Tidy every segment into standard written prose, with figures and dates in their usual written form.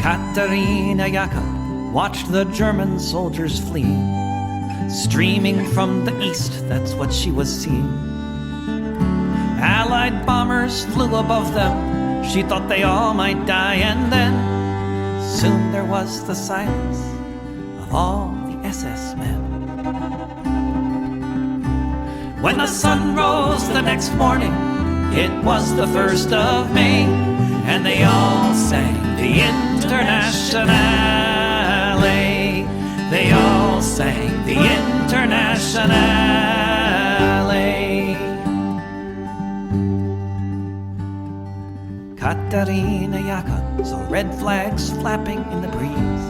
Katerina Jakob watched the German soldiers flee. Streaming from the east, that's what she was seeing. Allied bombers flew above them. She thought they all might die, and then soon there was the silence of all the SS men. When the sun rose the next morning, it was the 1st of May, and they all sang the Internationale. They all sang the Internationale. Katerina Jakob saw red flags flapping in the breeze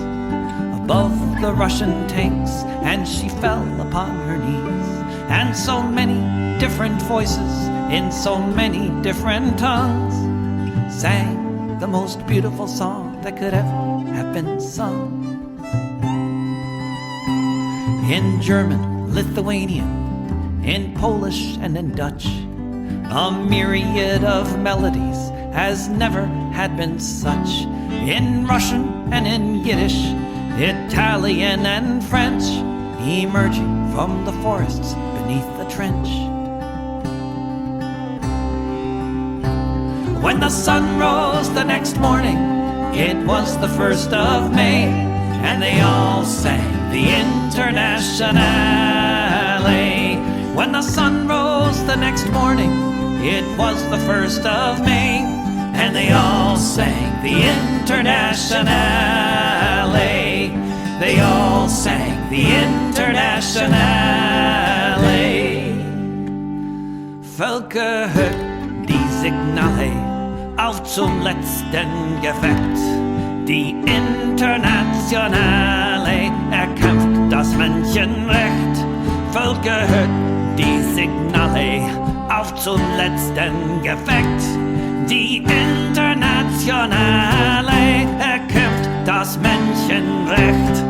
above the Russian tanks, and she fell upon her knees. And so many different voices in so many different tongues sang the most beautiful song that could ever have been sung. In German, Lithuanian, in Polish and in Dutch, a myriad of melodies has never had been such. In Russian and in Yiddish, Italian and French, emerging from the forests beneath the trench. When the sun rose the next morning, it was the 1st of May, and they all sang the Internationale. When the sun rose the next morning, it was the 1st of May, and they all sang the Internationale. They all sang the Internationale. Völker hört die Signale auf zum letzten Gefecht. Die Internationale erkämpft das Menschenrecht. Völker hört die Signale auf zum letzten Gefecht. Die Internationale erkämpft das Menschenrecht.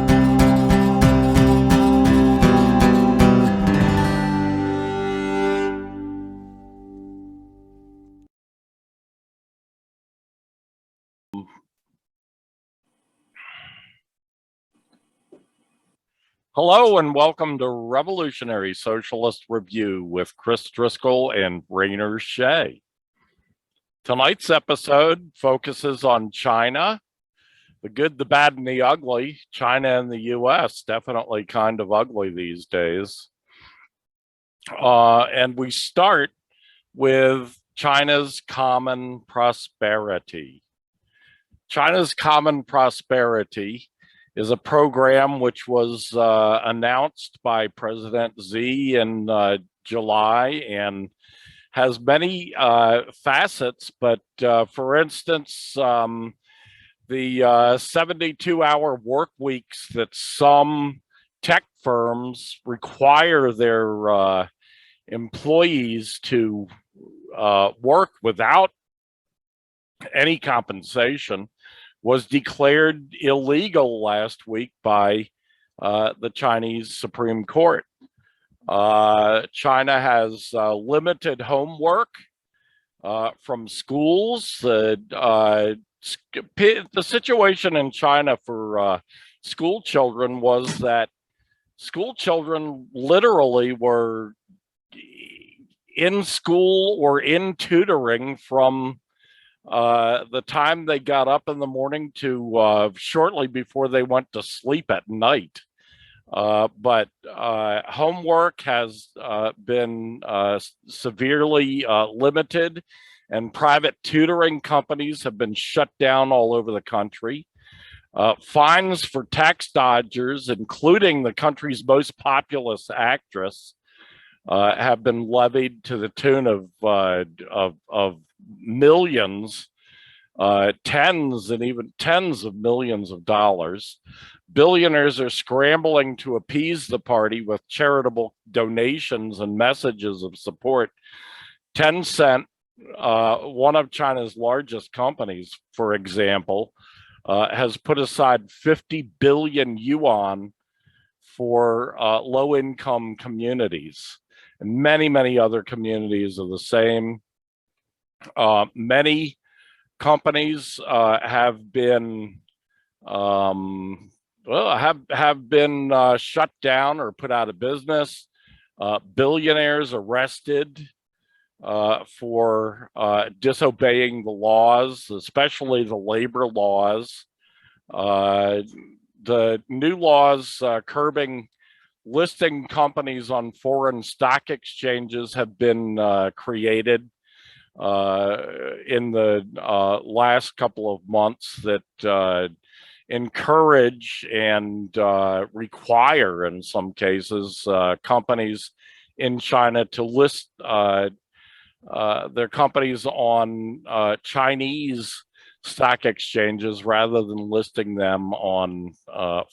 Hello and welcome to Revolutionary Socialist Review with Chris Driscoll and Rainer Shea. Tonight's episode focuses on China, the good, the bad, and the ugly. China and the US, definitely kind of ugly these days. And we start with China's common prosperity. China's common prosperity is a program which was announced by President Xi in July and has many facets, but for instance, the 72-hour work weeks that some tech firms require their employees to work without any compensation was declared illegal last week by the Chinese Supreme Court. China has limited homework from schools. The situation in China for school children was that school children literally were in school or in tutoring from the time they got up in the morning to shortly before they went to sleep at night. But homework has been severely limited, and private tutoring companies have been shut down all over the country. Fines for tax dodgers, including the country's most populous actress, have been levied to the tune of millions, tens and even tens of millions of dollars. Billionaires are scrambling to appease the party with charitable donations and messages of support. Tencent, one of China's largest companies, for example, has put aside 50 billion yuan for low-income communities. And many, many other communities are the same. Many companies have been well, have been shut down or put out of business. Billionaires arrested for disobeying the laws, especially the labor laws. The new laws curbing listing companies on foreign stock exchanges have been created in the last couple of months that encourage and require, in some cases, companies in China to list their companies on Chinese stock exchanges rather than listing them on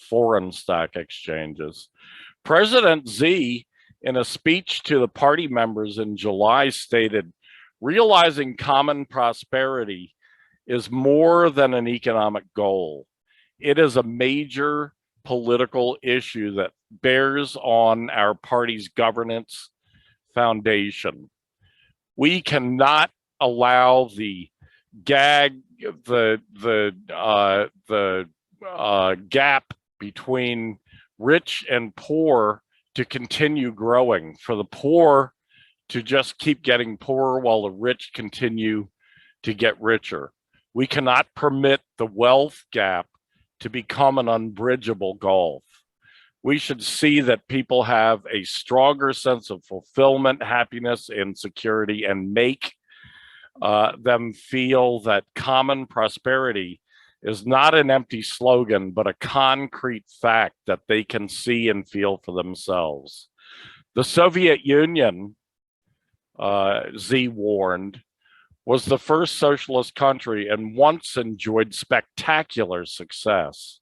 foreign stock exchanges. President Xi, in a speech to the party members in July, stated, "Realizing common prosperity is more than an economic goal. It is a major political issue that bears on our party's governance foundation. We cannot allow the gap between rich and poor to continue growing, for the poor to just keep getting poorer while the rich continue to get richer. We cannot permit the wealth gap to become an unbridgeable gulf. We should see that people have a stronger sense of fulfillment, happiness, and security, and make them feel that common prosperity is not an empty slogan, but a concrete fact that they can see and feel for themselves." The Soviet Union, Xi warned, was the first socialist country and once enjoyed spectacular success.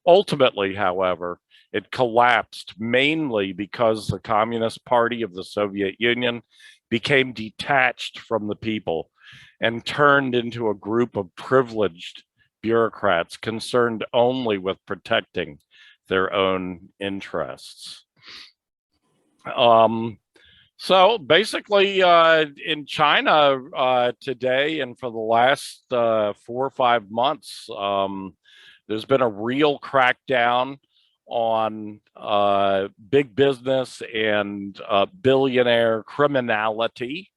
Ultimately, however, it collapsed mainly because the Communist Party of the Soviet Union became detached from the people and turned into a group of privileged bureaucrats concerned only with protecting their own interests. So basically, in China today and for the last 4 or 5 months, there's been a real crackdown on big business and billionaire criminality.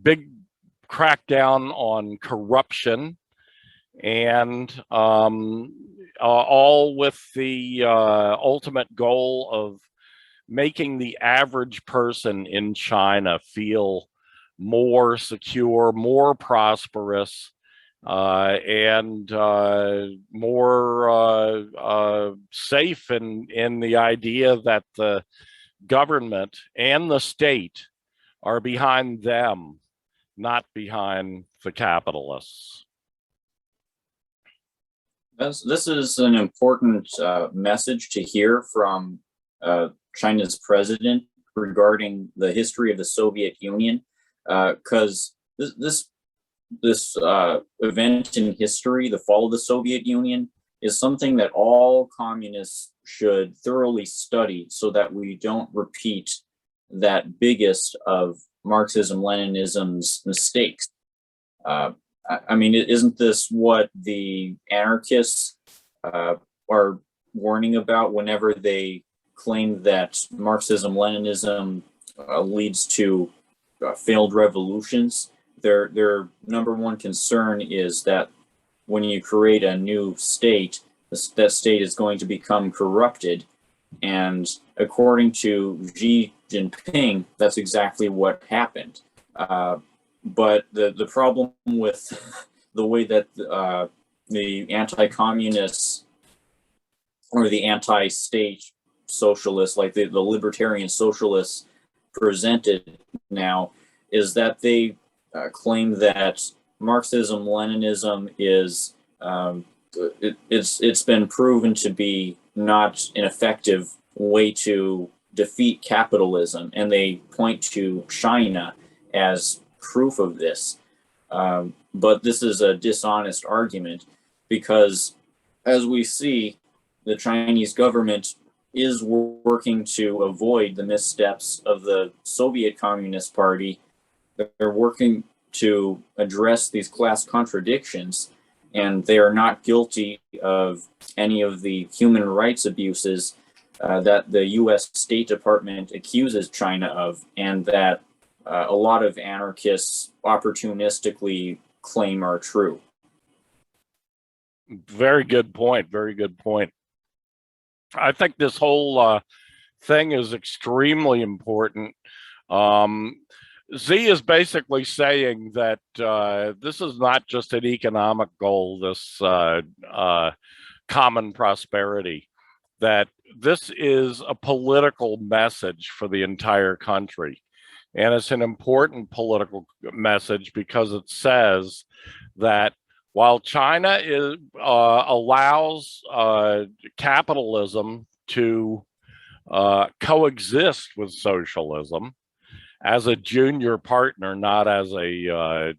Big crackdown on corruption, and all with the ultimate goal of making the average person in China feel more secure, more prosperous, and more safe in the idea that the government and the state are behind them, not behind the capitalists. This is an important message to hear from China's president regarding the history of the Soviet Union, because this event in history, the fall of the Soviet Union, is something that all communists should thoroughly study so that we don't repeat that biggest of Marxism-Leninism's mistakes. I mean, isn't this what the anarchists are warning about whenever they claim that Marxism-Leninism leads to failed revolutions? Their number one concern is that when you create a new state, that state is going to become corrupted. And according to Xi Jinping, that's exactly what happened. But the problem with the way that the anti-communists or the anti-state socialists, like the libertarian socialists presented now, is that they claim that Marxism-Leninism is it's been proven to be not an effective way to defeat capitalism, and they point to China as proof of this. But this is a dishonest argument, because as we see, the Chinese government is working to avoid the missteps of the Soviet Communist Party. They're working to address these class contradictions, and they are not guilty of any of the human rights abuses that the U.S. State Department accuses China of, and that a lot of anarchists opportunistically claim are true. Very good point. Very good point. I think this whole thing is extremely important. Z is basically saying that this is not just an economic goal, this common prosperity, that this is a political message for the entire country. And it's an important political message because it says that while China allows capitalism to coexist with socialism as a junior partner, not as a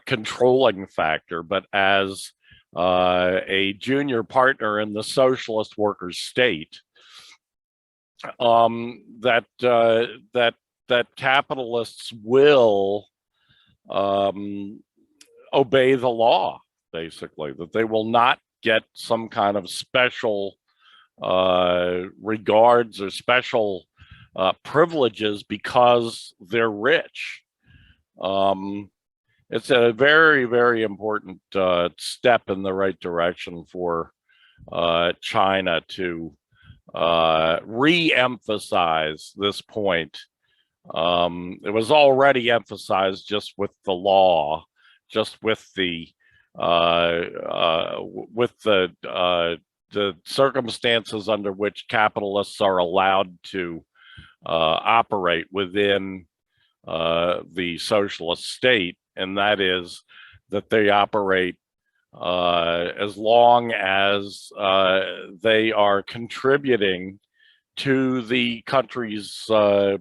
controlling factor, but as a junior partner in the socialist workers' state, that capitalists will obey the law, basically, that they will not get some kind of special regards or special privileges because they're rich. It's a very, very important step in the right direction for China to re-emphasize this point. It was already emphasized just with the law, just with the circumstances under which capitalists are allowed to operate within the socialist state, and that is that they operate as long as they are contributing to the country's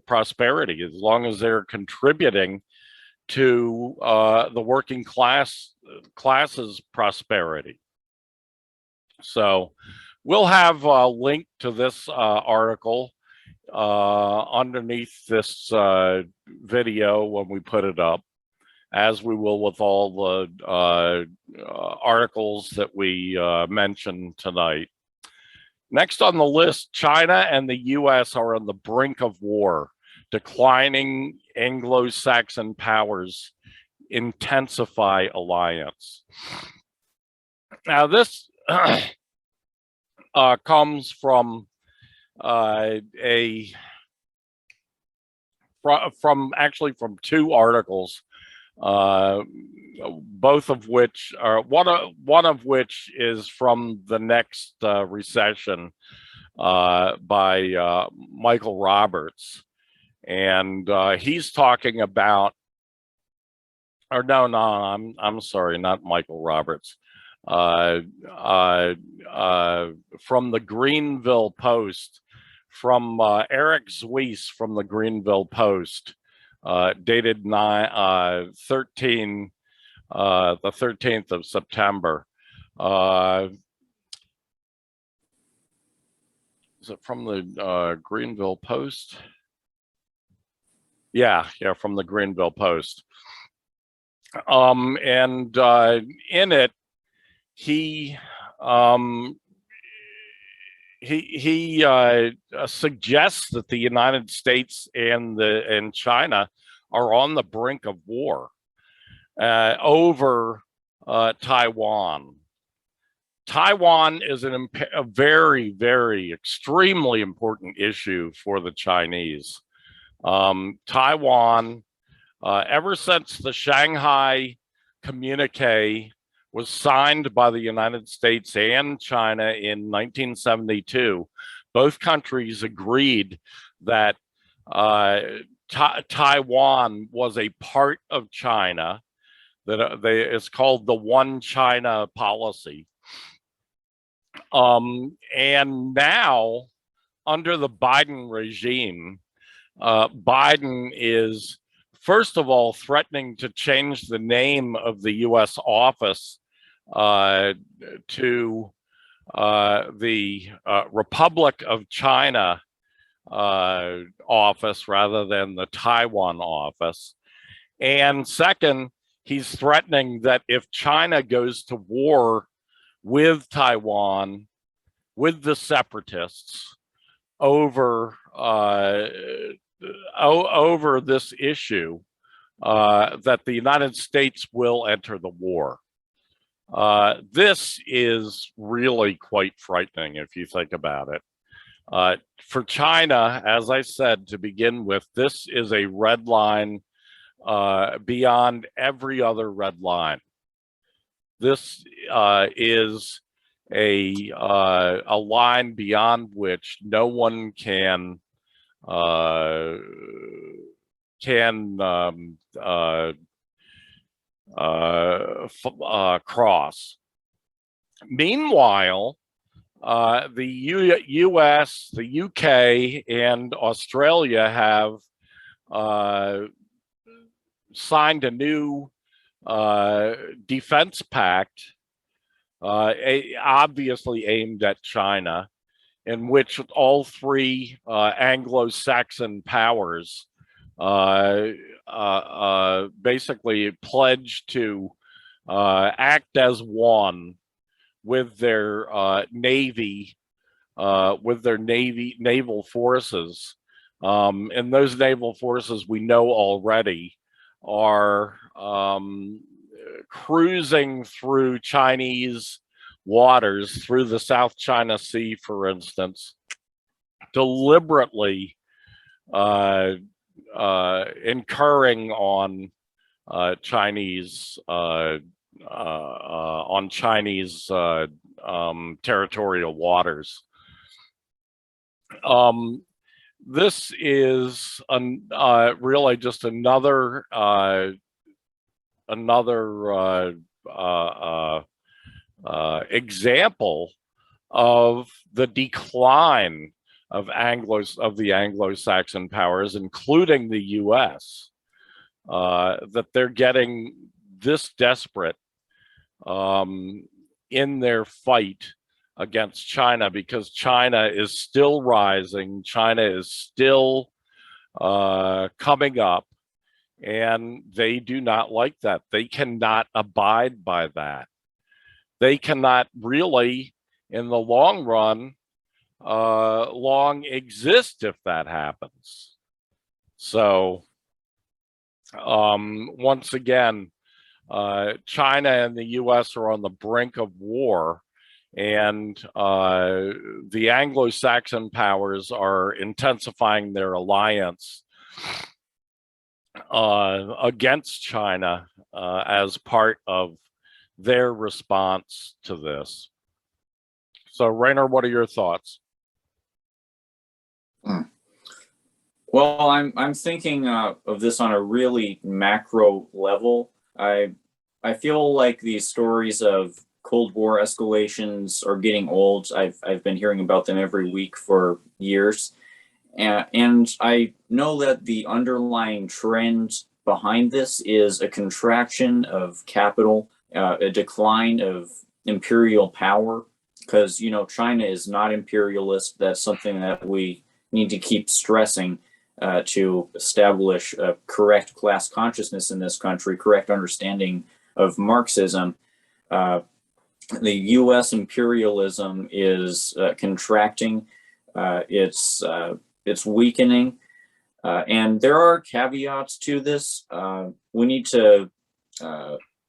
prosperity, as long as they're contributing to the working class's prosperity. So we'll have a link to this article underneath this video when we put it up, as we will with all the articles that we mentioned tonight. Next on the list, China and the US are on the brink of war. Declining Anglo-Saxon powers intensify alliance. Now this comes from from two articles, both of which are one of which is from The Next Recession by Michael Roberts, and he's talking about, or no, I'm sorry, not Michael Roberts, from the Greenville Post, from Eric Zwies from the Greenville Post, dated the 13th of September. Is it from the Greenville Post? Yeah, from the Greenville Post. And in it, he suggests that the United States and China are on the brink of war over Taiwan. Taiwan is a very, very extremely important issue for the Chinese. Taiwan, ever since the Shanghai Communique was signed by the United States and China in 1972, both countries agreed that Taiwan was a part of China, that it's called the One China policy. And now, under the Biden regime, Biden is, first of all, threatening to change the name of the U.S. office to the Republic of China office rather than the Taiwan office. And second, he's threatening that if China goes to war with Taiwan, with the separatists over over this issue, that the United States will enter the war. This is really quite frightening if you think about it. For China, as I said to begin with, this is a red line beyond every other red line. This is a line beyond which no one can cross. Meanwhile, the US, the UK, and Australia have signed a new defense pact, obviously aimed at China, in which all three Anglo-Saxon powers basically pledged to act as one with their naval forces. And those naval forces, we know already, are cruising through Chinese waters, through the South China Sea, for instance, deliberately incurring on Chinese territorial waters. This is really just another example of the decline of the Anglo-Saxon powers, including the U.S., that they're getting this desperate in their fight against China, because China is still rising, China is still coming up, and they do not like that. They cannot abide by that. They cannot really, in the long run, long exist if that happens. So, once again, China and the US are on the brink of war, and the Anglo-Saxon powers are intensifying their alliance against China as part of their response to this. So, Rainer, what are your thoughts? Well, I'm thinking of this on a really macro level. I feel like these stories of Cold War escalations are getting old. I've been hearing about them every week for years, and I know that the underlying trend behind this is a contraction of capital, a decline of imperial power. Because China is not imperialist. That's something that we need to keep stressing to establish a correct class consciousness in this country, correct understanding of Marxism. The U.S. imperialism is contracting. It's weakening, and there are caveats to this. We need to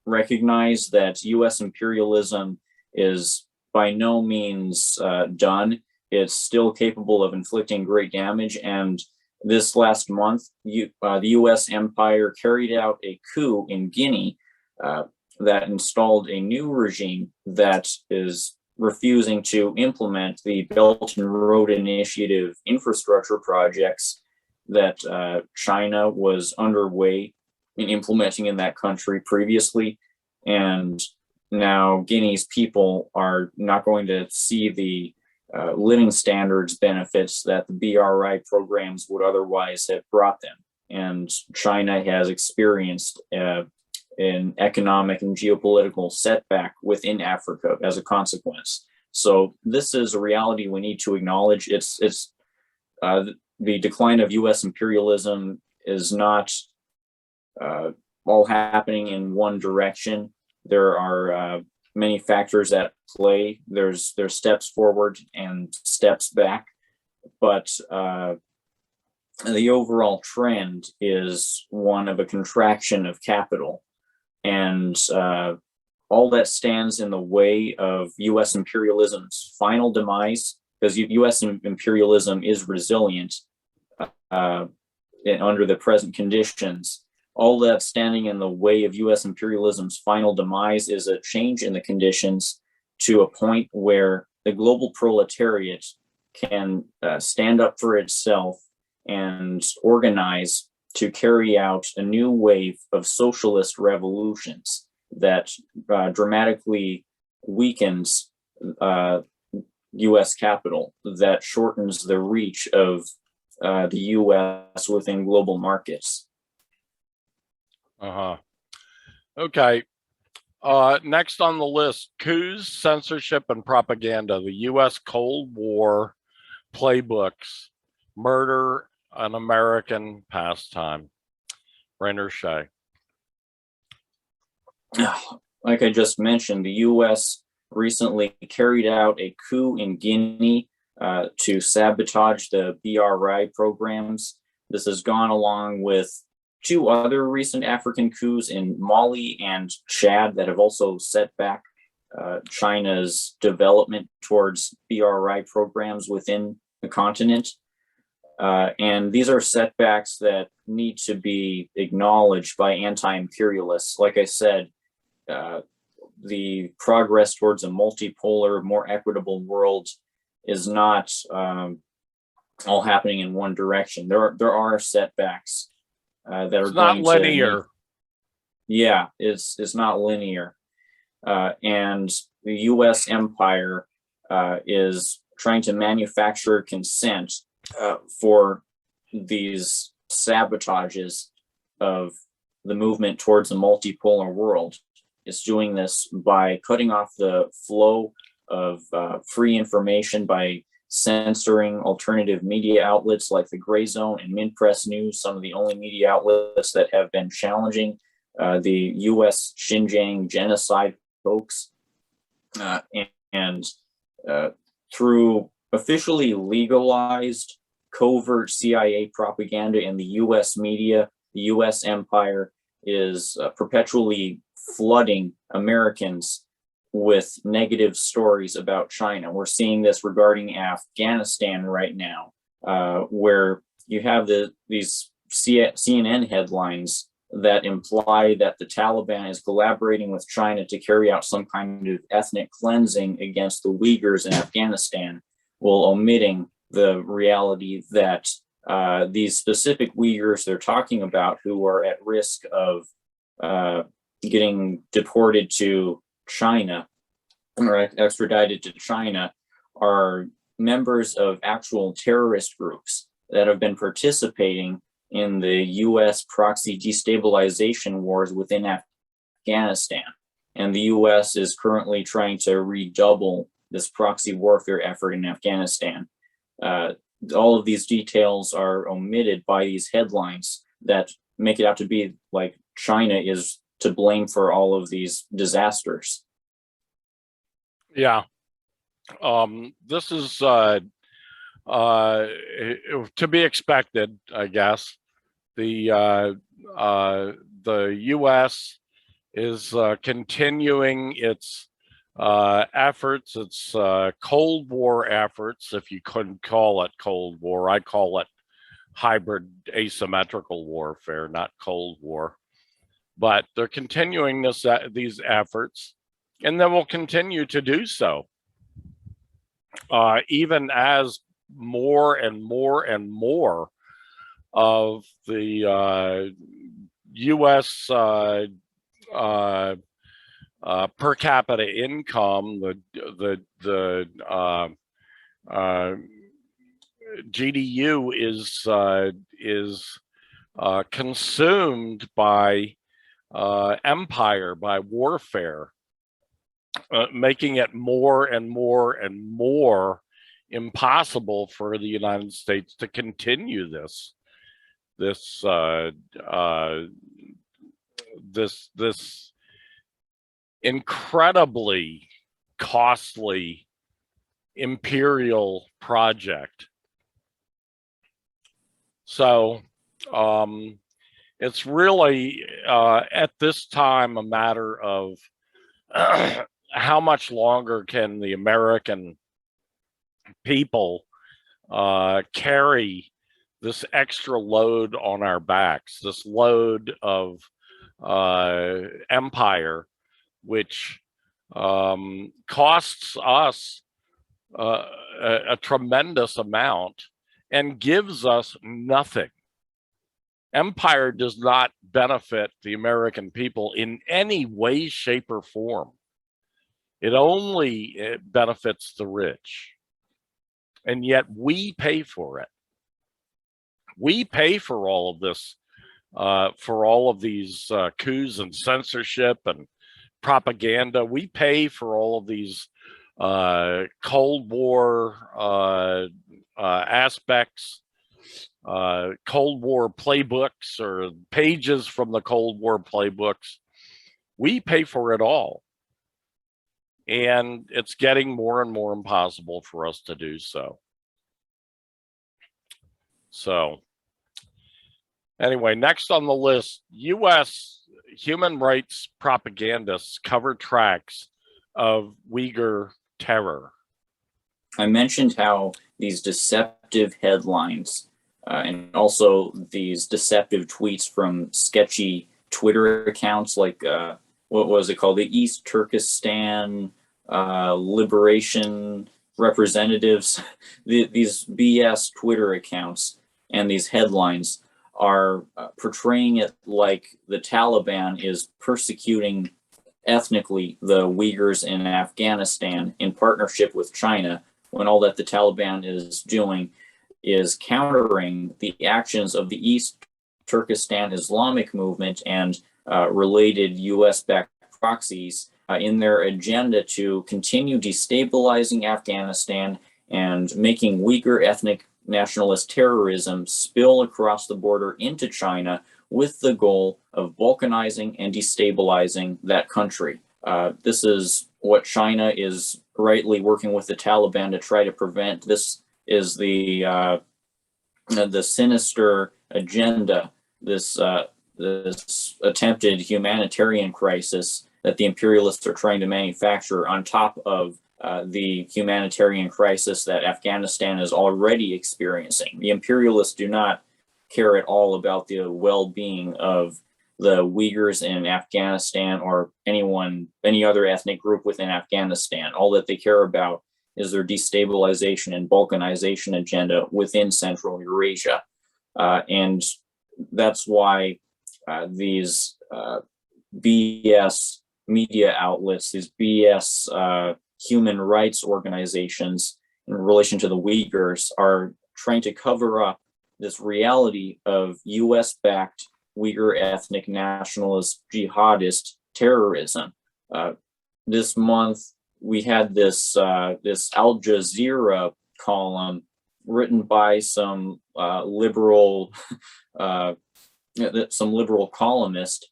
recognize that U.S. imperialism is by no means done. It's still capable of inflicting great damage. And this last month, the U.S. empire carried out a coup in Guinea that installed a new regime that is refusing to implement the Belt and Road Initiative infrastructure projects that China was underway in implementing in that country previously. And now Guinea's people are not going to see the living standards benefits that the BRI programs would otherwise have brought them. And China has experienced an economic and geopolitical setback within Africa as a consequence. So this is a reality we need to acknowledge. the decline of U.S. imperialism is not all happening in one direction. There are many factors at play. There's steps forward and steps back, but the overall trend is one of a contraction of capital, and all that stands in the way of U.S. imperialism's final demise, because U.S. imperialism is resilient under the present conditions. All that standing in the way of U.S. imperialism's final demise is a change in the conditions to a point where the global proletariat can stand up for itself and organize to carry out a new wave of socialist revolutions that dramatically weakens U.S. capital, that shortens the reach of the U.S. within global markets. Okay. Next on the list, coups, censorship, and propaganda, the U.S. Cold War playbooks, murder, an American pastime. Rainer Shea. Like I just mentioned, the U.S. recently carried out a coup in Guinea to sabotage the BRI programs. This has gone along with two other recent African coups in Mali and Chad that have also set back China's development towards BRI programs within the continent. And these are setbacks that need to be acknowledged by anti-imperialists. Like I said, the progress towards a multipolar, more equitable world is not all happening in one direction. There are setbacks that are not linear. It's not linear. And the U.S. empire is trying to manufacture consent for these sabotages of the movement towards a multipolar world. It's doing this by cutting off the flow of free information, by censoring alternative media outlets like the Gray Zone and Minpress News, some of the only media outlets that have been challenging the U.S. Xinjiang genocide hoax. And through officially legalized covert CIA propaganda in the U.S. media, the U.S. empire is perpetually flooding Americans with negative stories about China. We're seeing this regarding Afghanistan right now, where you have these CNN headlines that imply that the Taliban is collaborating with China to carry out some kind of ethnic cleansing against the Uyghurs in Afghanistan, while omitting the reality that these specific Uyghurs they're talking about, who are at risk of getting deported to China or extradited to China, are members of actual terrorist groups that have been participating in the U.S. proxy destabilization wars within Afghanistan. And the U.S. is currently trying to redouble this proxy warfare effort in Afghanistan. All of these details are omitted by these headlines that make it out to be like China is to blame for all of these disasters. Yeah. This is to be expected, I guess. The U.S. is continuing its efforts, its Cold War efforts, if you couldn't call it Cold War. I call it hybrid asymmetrical warfare, not Cold War. But they're continuing these efforts, and they will continue to do so, even as more and more and more of the U.S. Per capita income, the GDU is consumed by empire, by warfare, making it more and more and more impossible for the United States to continue this incredibly costly imperial project. So it's really at this time a matter of how much longer can the American people carry this extra load on our backs, this load of empire, which costs us a tremendous amount and gives us nothing. Empire does not benefit the American people in any way, shape, or form. It only benefits the rich. And yet we pay for it. We pay for all of this, for all of these coups and censorship and propaganda. We pay for all of these Cold War aspects, Cold War playbooks or pages from the Cold War playbooks. We pay for it all. And it's getting more and more impossible for us to do so. So anyway, next on the list, U.S. human rights propagandists cover tracks of Uyghur terror. I mentioned how these deceptive headlines and also these deceptive tweets from sketchy Twitter accounts like what was it called? The East Turkestan Liberation Representatives. These BS Twitter accounts and these headlines are portraying it like the Taliban is persecuting ethnically the Uyghurs in Afghanistan in partnership with China, when all that the Taliban is doing is countering the actions of the East Turkestan Islamic movement and related US-backed proxies in their agenda to continue destabilizing Afghanistan and making Uyghur ethnic nationalist terrorism spill across the border into China with the goal of balkanizing and destabilizing that country. This is what China is rightly working with the Taliban to try to prevent. This is the sinister agenda, this attempted humanitarian crisis that the imperialists are trying to manufacture on top of the humanitarian crisis that Afghanistan is already experiencing. The imperialists do not care at all about the well-being of the Uyghurs in Afghanistan or any other ethnic group within Afghanistan. All that they care about is their destabilization and balkanization agenda within Central Eurasia. And that's why these BS media outlets, these BS human rights organizations in relation to the Uyghurs are trying to cover up this reality of US-backed Uyghur ethnic nationalist jihadist terrorism. This month, we had this Al Jazeera column written by some liberal columnist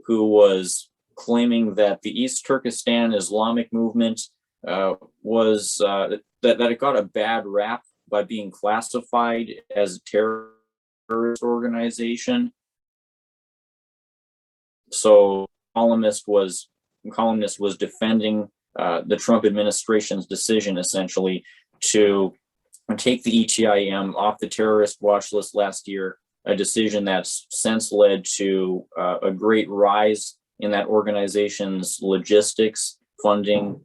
who was claiming that the East Turkestan Islamic movement was that it got a bad rap by being classified as a terrorist organization. So columnist was defending the Trump administration's decision essentially to take the ETIM off the terrorist watch list last year, a decision that's since led to a great rise in that organization's logistics, funding,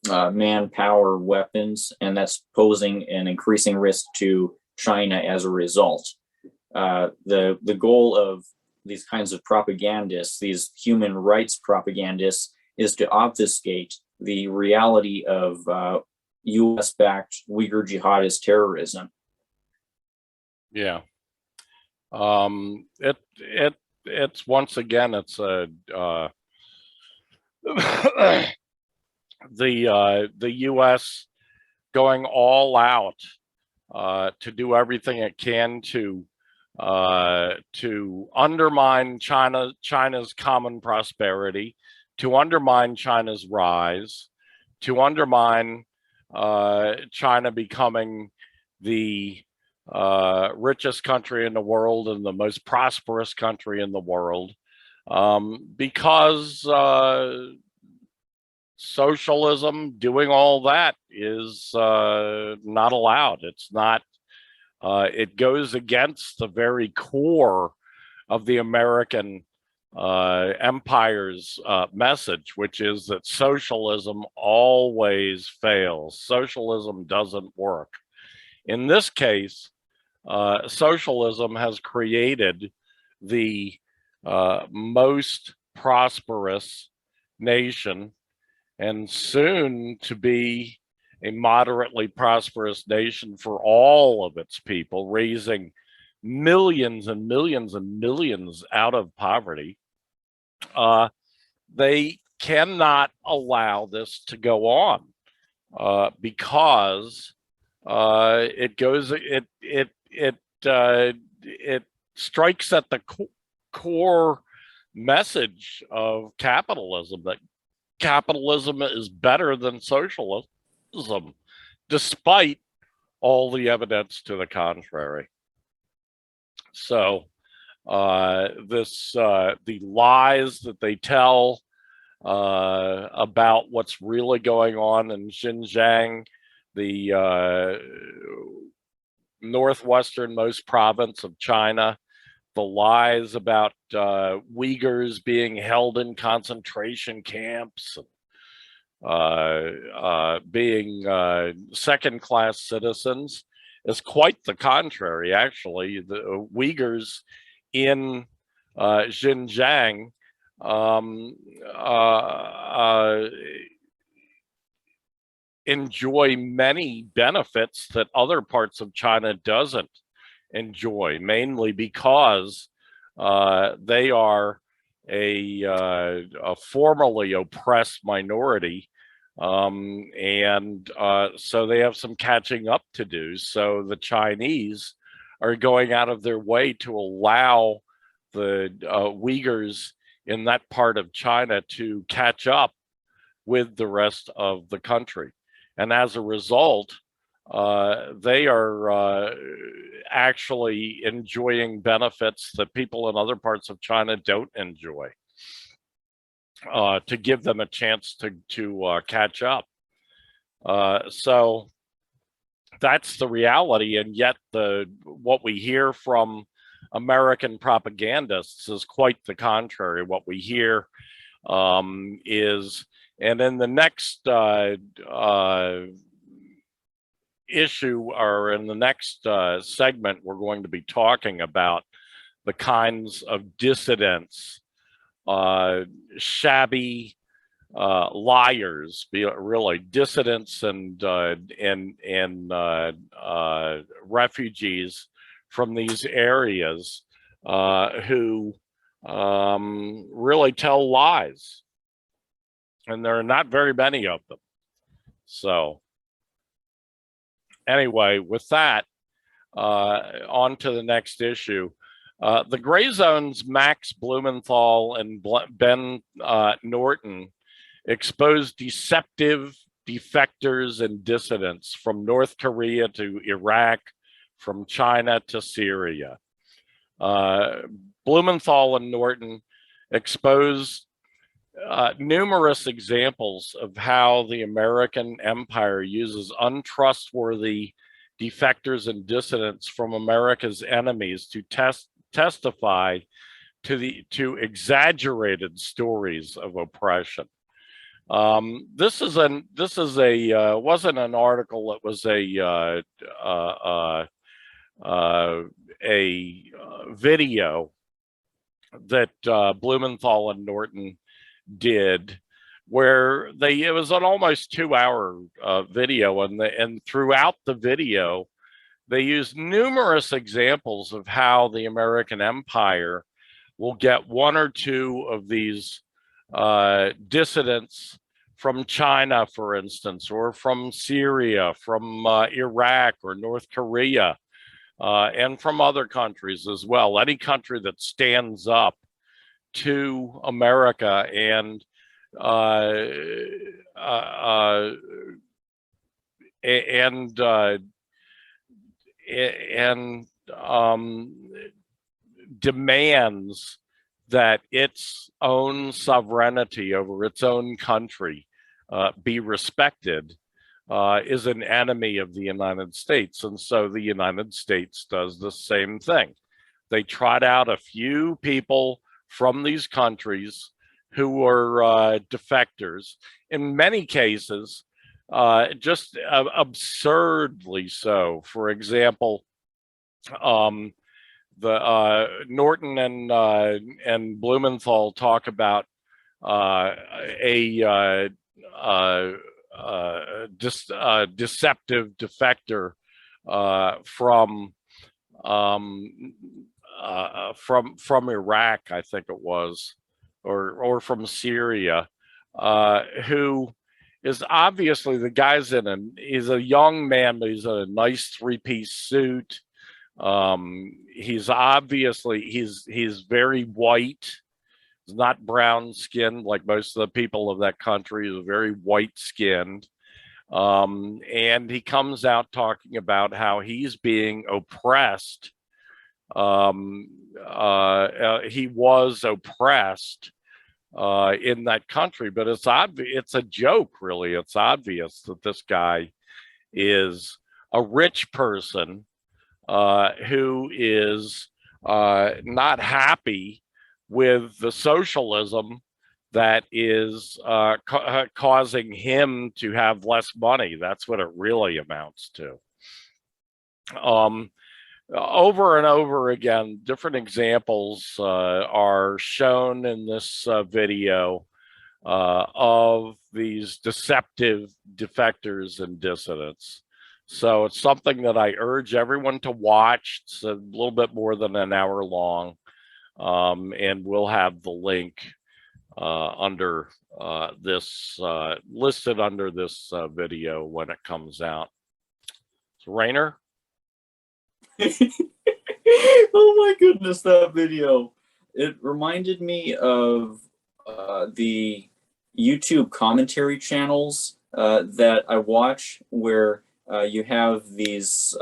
manpower, weapons, and that's posing an increasing risk to China as a result. The goal of these kinds of propagandists, these human rights propagandists, is to obfuscate the reality of US-backed Uyghur jihadist terrorism. Yeah. It's once again, it's a the U.S. going all out to do everything it can to undermine China's common prosperity, to undermine China's rise, to undermine China becoming the richest country in the world and the most prosperous country in the world, because socialism, doing all that, is not allowed. It's not. It goes against the very core of the American empire's message, which is that socialism always fails. Socialism doesn't work. In this case, socialism has created the most prosperous nation, and soon to be a moderately prosperous nation for all of its people, raising millions and millions and millions out of poverty. They cannot allow this to go on because it strikes at the core message of capitalism, that capitalism is better than socialism, despite all the evidence to the contrary. So the lies that they tell about what's really going on in Xinjiang, the northwesternmost province of China, the lies about Uyghurs being held in concentration camps, being second-class citizens, is quite the contrary. Actually, the Uyghurs in Xinjiang enjoy many benefits that other parts of China doesn't enjoy, mainly because they are a formerly oppressed minority, and so they have some catching up to do. So the Chinese are going out of their way to allow the Uyghurs in that part of China to catch up with the rest of the country. And as a result, they are actually enjoying benefits that people in other parts of China don't enjoy, to give them a chance to catch up. So that's the reality, and yet what we hear from American propagandists is quite the contrary. What we hear is, and in the next issue, or in the next segment, we're going to be talking about the kinds of dissidents, shabby liars, really dissidents and refugees from these areas who really tell lies, and there are not very many of them. So anyway, with that, on to the next issue. The Gray Zone's Max Blumenthal and Ben Norton exposed deceptive defectors and dissidents from North Korea to Iraq, from China to Syria. Blumenthal and Norton exposed numerous examples of how the American empire uses untrustworthy defectors and dissidents from America's enemies to testify to exaggerated stories of oppression. This wasn't an article. It was a video that Blumenthal and Norton did, where it was an almost 2-hour video, and throughout the video they used numerous examples of how the American empire will get one or two of these dissidents from China, for instance, or from Syria, from Iraq or North Korea, and from other countries as well. Any country that stands up to America and and demands that its own sovereignty over its own country be respected is an enemy of the United States. And so the United States does the same thing. They trot out a few people from these countries who are defectors, in many cases, just absurdly so. For example, the Norton and Blumenthal talk about a deceptive defector from Iraq, I think it was, or from Syria, who is obviously, the guy's he's a young man, but he's in a nice three-piece suit. He's obviously, he's very white. He's not brown skinned like most of the people of that country. He's very white skinned. And he comes out talking about how he's being oppressed. He was oppressed in that country, but it's a joke, really. It's obvious that this guy is a rich person who is not happy with the socialism that is causing him to have less money. That's what it really amounts to. Over and over again, different examples are shown in this video of these deceptive defectors and dissidents. So it's something that I urge everyone to watch. It's a little bit more than an hour long, and we'll have the link under this, listed under this video when it comes out. So, Rainer? Oh my goodness, that video. It reminded me of the YouTube commentary channels that I watch, where you have these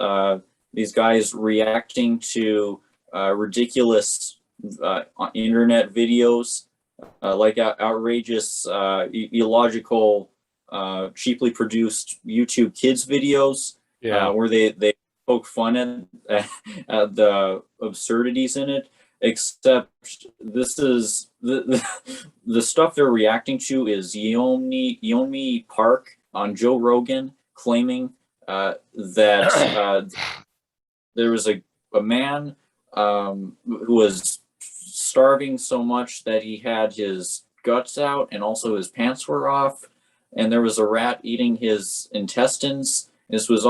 guys reacting to ridiculous internet videos, like outrageous, illogical, cheaply produced YouTube kids videos, where they poke fun at the absurdities in it. Except this is the stuff they're reacting to is Yeonmi Park on Joe Rogan claiming that there was a man who was starving so much that he had his guts out and also his pants were off, and there was a rat eating his intestines. This was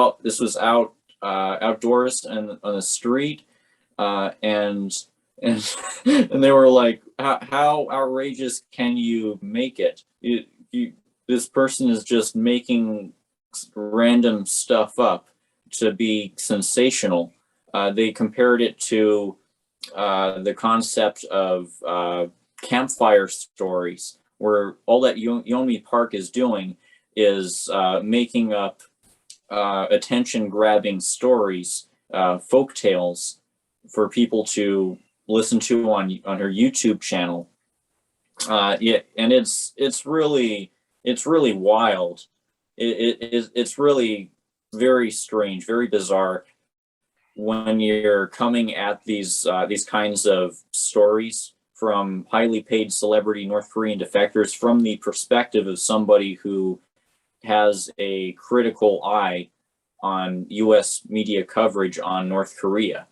out outdoors and on the street, and they were like, how outrageous can you make it? This person is just making random stuff up to be sensational. They compared it to the concept of campfire stories, where all that Yeonmi Park is doing is making up attention-grabbing stories, folk tales, for people to listen to on her YouTube channel. And it's really wild. It's really very strange, very bizarre when you're coming at these kinds of stories from highly paid celebrity North Korean defectors from the perspective of somebody who has a critical eye on U.S. media coverage on North Korea.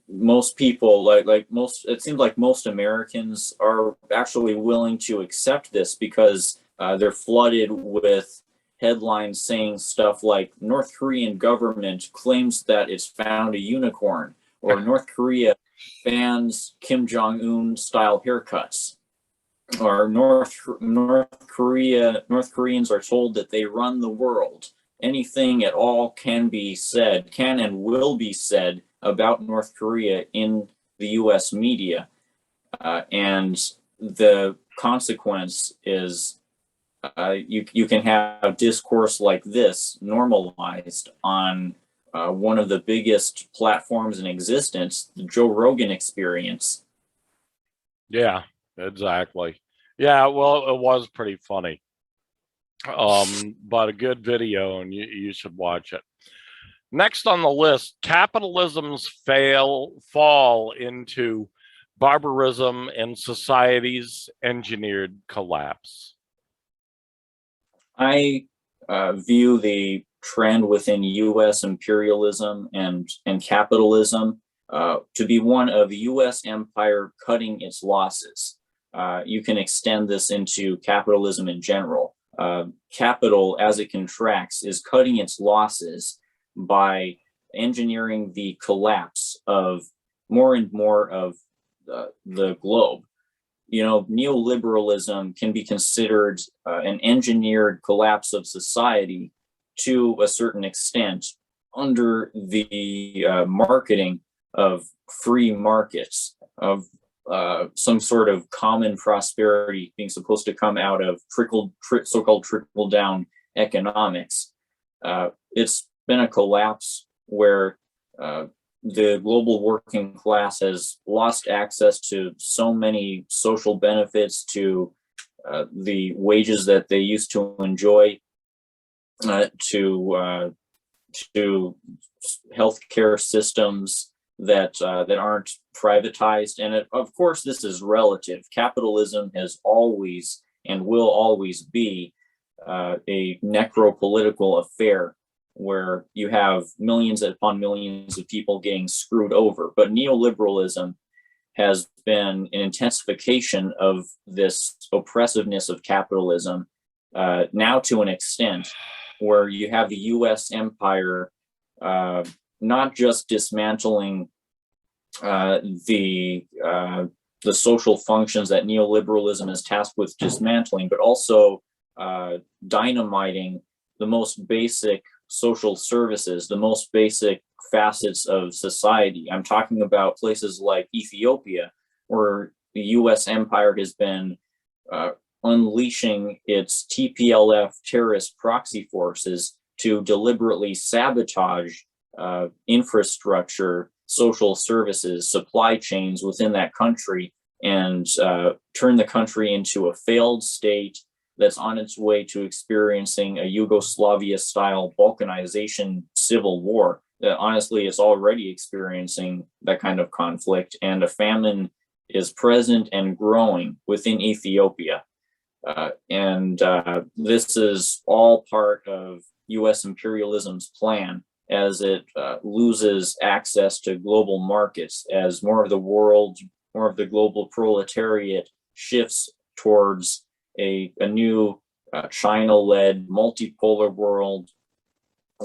Most people, it seems like most Americans are actually willing to accept this because they're flooded with headlines saying stuff like North Korean government claims that it's found a unicorn, or North Korea bans Kim Jong-un style haircuts. or North Koreans are told that they run the world. Anything at all can be said, can and will be said about North Korea in the U.S. media, and the consequence is you can have discourse like this normalized on one of the biggest platforms in existence, the Joe Rogan Experience. Yeah, exactly. Yeah, well, it was pretty funny. But a good video, and you should watch it. Next on the list, capitalism's fall into barbarism and society's engineered collapse. I view the trend within U.S. imperialism and capitalism to be one of U.S. empire cutting its losses. You can extend this into capitalism in general. Capital, as it contracts, is cutting its losses by engineering the collapse of more and more of the globe. You know, neoliberalism can be considered an engineered collapse of society to a certain extent under the marketing of free markets, of some sort of common prosperity being supposed to come out of so-called trickle down economics. It's been a collapse where the global working class has lost access to so many social benefits, to the wages that they used to enjoy, to healthcare systems that aren't privatized. And of course, this is relative. Capitalism has always and will always be a necropolitical affair, where you have millions upon millions of people getting screwed over. But neoliberalism has been an intensification of this oppressiveness of capitalism, now to an extent where you have the U.S. empire not just dismantling the social functions that neoliberalism is tasked with dismantling, but also dynamiting the most basic social services, the most basic facets of society. I'm talking about places like Ethiopia, where the US empire has been unleashing its TPLF terrorist proxy forces to deliberately sabotage infrastructure, social services, supply chains within that country, and turn the country into a failed state that's on its way to experiencing a Yugoslavia-style Balkanization civil war. That honestly is already experiencing that kind of conflict, and a famine is present and growing within Ethiopia. This is all part of U.S. imperialism's plan as it loses access to global markets, as more of the world, more of the global proletariat shifts towards a new China-led multipolar world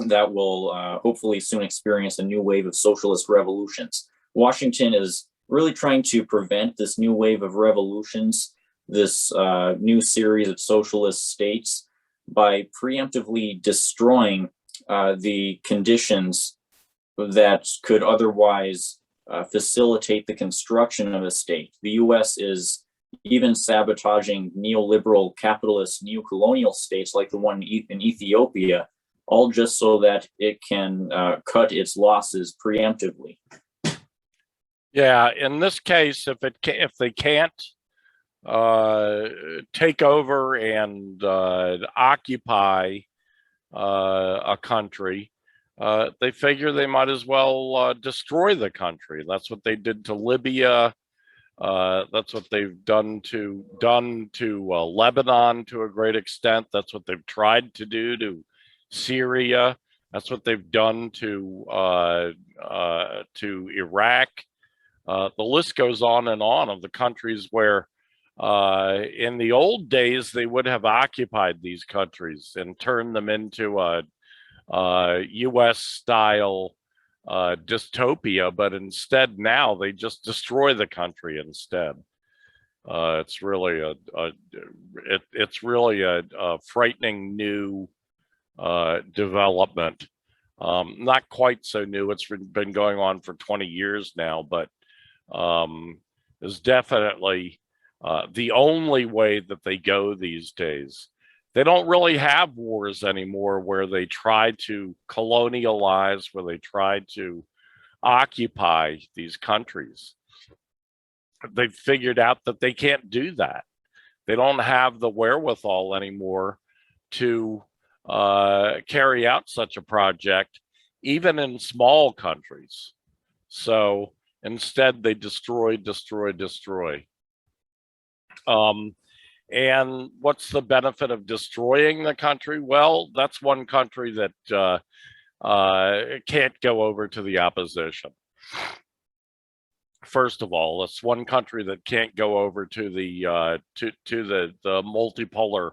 that will hopefully soon experience a new wave of socialist revolutions. Washington is really trying to prevent this new wave of revolutions, this new series of socialist states, by preemptively destroying the conditions that could otherwise facilitate the construction of a state. The US is even sabotaging neoliberal capitalist neo-colonial states like the one in Ethiopia, all just so that it can cut its losses preemptively. Yeah, in this case, if they can't take over and occupy a country, they figure they might as well destroy the country. That's what they did to Libya. That's what they've done to Lebanon to a great extent. That's what they've tried to do to Syria. That's what they've done to Iraq. The list goes on and on of the countries where in the old days they would have occupied these countries and turned them into a US style dystopia, but instead now they just destroy the country instead. It's really it's really a frightening new development. Not quite so new. It's been going on for 20 years now, but is definitely the only way that they go these days. They don't really have wars anymore where they try to colonialize, where they try to occupy these countries. They've figured out that they can't do that. They don't have the wherewithal anymore to carry out such a project, even in small countries. So instead, they destroy. And what's the benefit of destroying the country? Well, that's one country that can't go over to the opposition. First of all, it's one country that can't go over to the the multipolar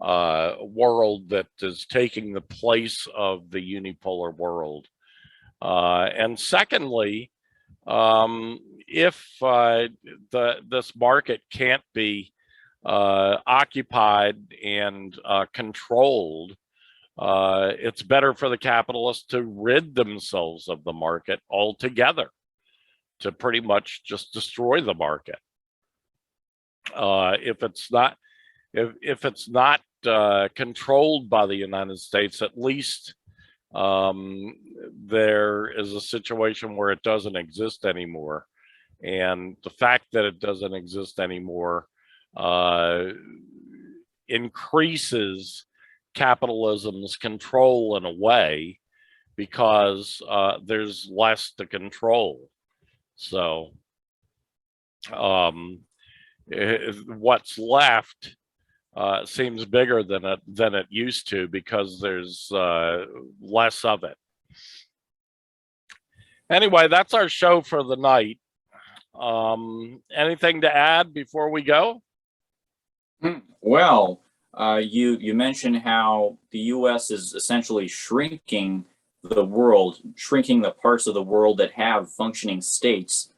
world that is taking the place of the unipolar world. And secondly, if this market can't be occupied and controlled, it's better for the capitalists to rid themselves of the market altogether, to pretty much just destroy the market. If it's not controlled by the United States, at least there is a situation where it doesn't exist anymore. And the fact that it doesn't exist anymore increases capitalism's control in a way, because there's less to control. So what's left seems bigger than it used to, because there's less of it. Anyway, that's our show for the night. Anything to add before we go? Well, you mentioned how the U.S. is essentially shrinking the world, shrinking the parts of the world that have functioning states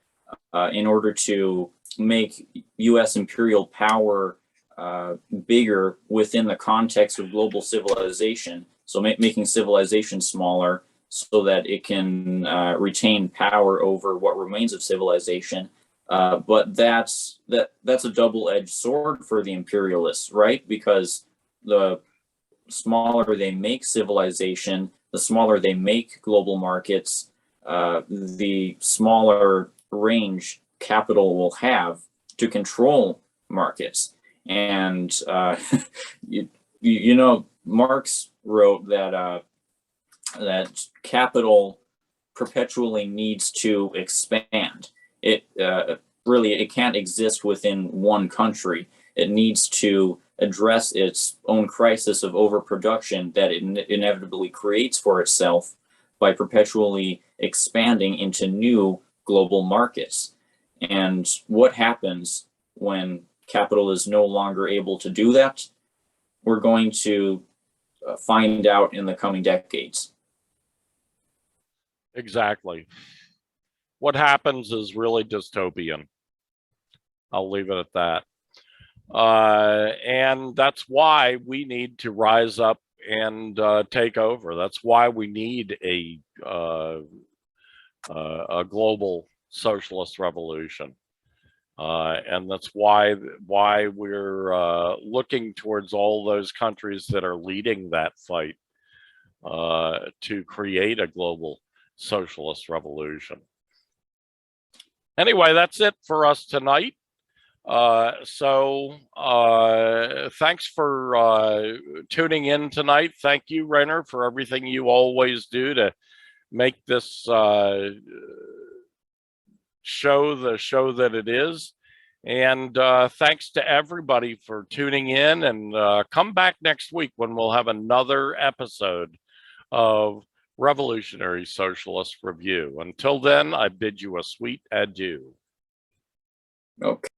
in order to make U.S. imperial power bigger within the context of global civilization. So making civilization smaller so that it can retain power over what remains of civilization. But that's a double-edged sword for the imperialists, right? Because the smaller they make civilization, the smaller they make global markets, the smaller range capital will have to control markets. And you know, Marx wrote that that capital perpetually needs to expand. It really, it can't exist within one country. It needs to address its own crisis of overproduction that it inevitably creates for itself by perpetually expanding into new global markets. And what happens when capital is no longer able to do that? We're going to find out in the coming decades. Exactly. What happens is really dystopian. I'll leave it at that. And that's why we need to rise up and take over. That's why we need a global socialist revolution. And that's why we're looking towards all those countries that are leading that fight to create a global socialist revolution. Anyway, that's it for us tonight. So thanks for tuning in tonight. Thank you, Rainer, for everything you always do to make this show the show that it is. And thanks to everybody for tuning in, and come back next week when we'll have another episode of Revolutionary Socialist Review. Until then, I bid you a sweet adieu. Okay.